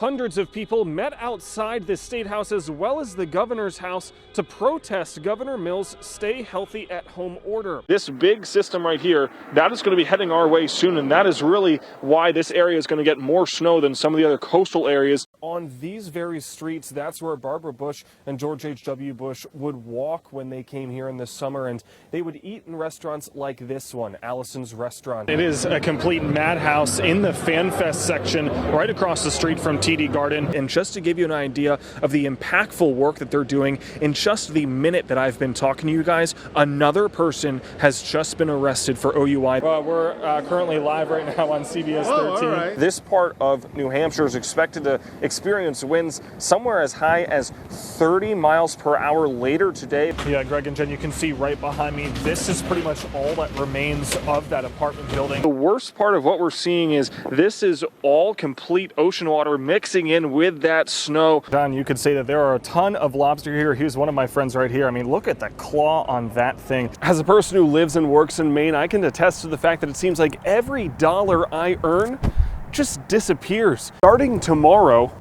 Hundreds of people met outside the State House as well as the governor's house to protest Governor Mills' Stay Healthy at Home order. This big system right here, that is going to be heading our way soon, and that is really why this area is going to get more snow than some of the other coastal areas. On these very streets, that's where Barbara Bush and George H.W. Bush would walk when they came here in the summer, and they would eat in restaurants like this one, Allison's Restaurant. It is a complete madhouse in the Fan Fest section right across the street from TD Garden. And just to give you an idea of the impactful work that they're doing, in just the minute that I've been talking to you guys, another person has just been arrested for OUI. We're currently live right now on CBS 13. All right. This part of New Hampshire is expected to experience winds somewhere as high as 30 miles per hour later today. Yeah, Greg and Jen, you can see right behind me, this is pretty much all that remains of that apartment building. The worst part of what we're seeing is this is all complete ocean water mixing in with that snow. John, you could say that there are a ton of lobster here. Here's one of my friends right here. I mean, look at the claw on that thing. As a person who lives and works in Maine, I can attest to the fact that it seems like every dollar I earn just disappears. Starting tomorrow,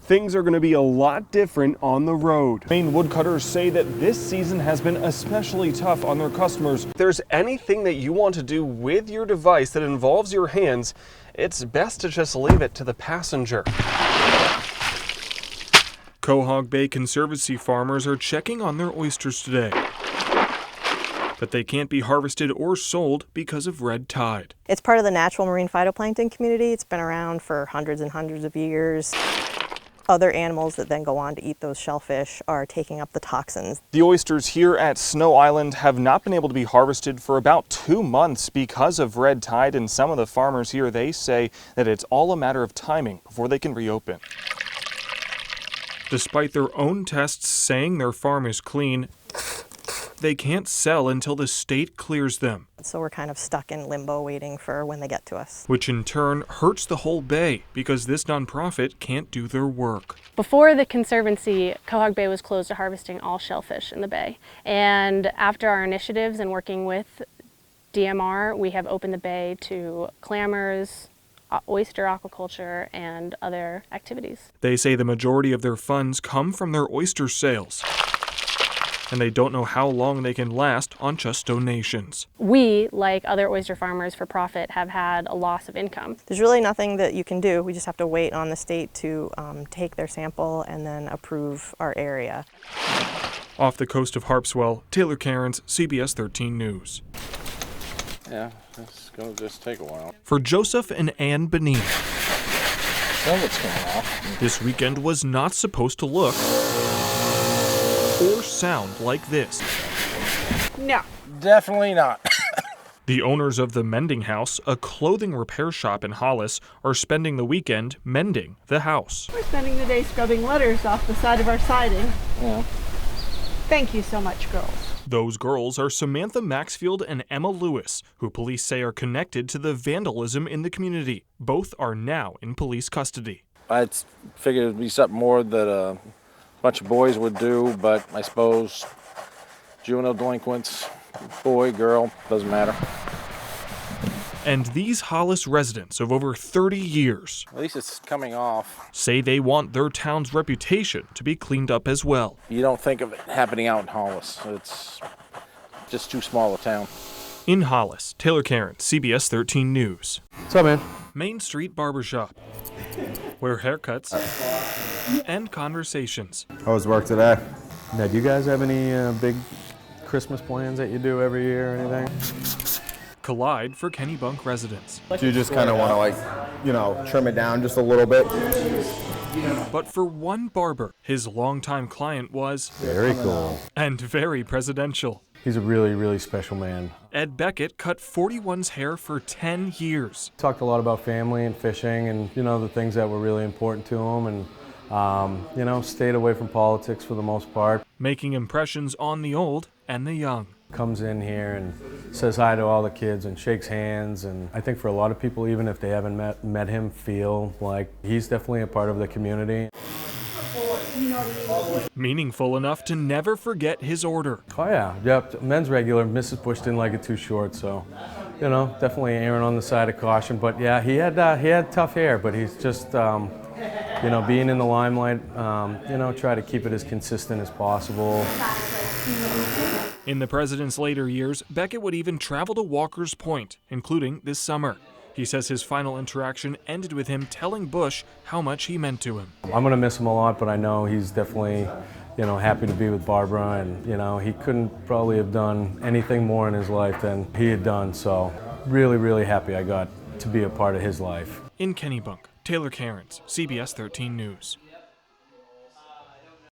things are going to be a lot different on the road. Maine woodcutters say that this season has been especially tough on their customers. If there's anything that you want to do with your device that involves your hands, it's best to just leave it to the passenger. Quahog Bay Conservancy farmers are checking on their oysters today, but they can't be harvested or sold because of red tide. It's part of the natural marine phytoplankton community. It's been around for hundreds and hundreds of years. Other animals that then go on to eat those shellfish are taking up the toxins. The oysters here at Snow Island have not been able to be harvested for about 2 months because of red tide, and some of the farmers here, they say that it's all a matter of timing before they can reopen. Despite their own tests saying their farm is clean, they can't sell until the state clears them. So we're kind of stuck in limbo waiting for when they get to us. Which in turn hurts the whole bay because this nonprofit can't do their work. Before the Conservancy, Quahog Bay was closed to harvesting all shellfish in the bay. And after our initiatives and working with DMR, we have opened the bay to clammers, oyster aquaculture, and other activities. They say the majority of their funds come from their oyster sales, and they don't know how long they can last on just donations. We, like other oyster farmers for profit, have had a loss of income. There's really nothing that you can do. We just have to wait on the state to take their sample and then approve our area. Off the coast of Harpswell, Taylor Cairns, CBS 13 News. Yeah, it's going to just take a while. For Joseph and Ann Benin, What's coming off? this weekend was not supposed to look or sound like this. No, definitely not. The owners of the Mending House, a clothing repair shop in Hollis, are spending the weekend mending the house. We're spending the day scrubbing letters off the side of our siding. Yeah. Thank you so much, girls. Those girls are Samantha Maxfield and Emma Lewis, who police say are connected to the vandalism in the community. Both are now in police custody. I figured it'd be something more that a bunch of boys would do, but I suppose juvenile delinquents, boy, girl, doesn't matter. And these Hollis residents of over 30 years, At least it's coming off. say they want their town's reputation to be cleaned up as well. You don't think of it happening out in Hollis. It's just too small a town. In Hollis, Taylor Cairns, CBS 13 News. What's up, man? Main Street Barbershop, where haircuts and conversations. How was work today? Now, do you guys have any big Christmas plans that you do every year or anything? Collide for Kennybunk residents. Do you just kind of want to, trim it down just a little bit? But for one barber, his longtime client was Very cool. and very presidential. He's a really, really special man. Ed Beckett cut 41's hair for 10 years. Talked a lot about family and fishing and, the things that were really important to him and, stayed away from politics for the most part. Making impressions on the old and the young. Comes in here and says hi to all the kids and shakes hands, and I think for a lot of people, even if they haven't met him, feel like he's definitely a part of the community. Meaningful enough to never forget his order. Oh yeah, yep, men's regular. Mrs. Bush didn't like it too short, so you know, definitely erring on the side of caution. But yeah, he had tough hair, but he's just, you know, being in the limelight, you know, try to keep it as consistent as possible. In the president's later years, Beckett would even travel to Walker's Point, including this summer. He says his final interaction ended with him telling Bush how much he meant to him. I'm going to miss him a lot, but I know he's definitely, you know, happy to be with Barbara, and, you know, he couldn't probably have done anything more in his life than he had done, so really, really happy I got to be a part of his life. In Kennebunk, Taylor Cairns, CBS 13 News.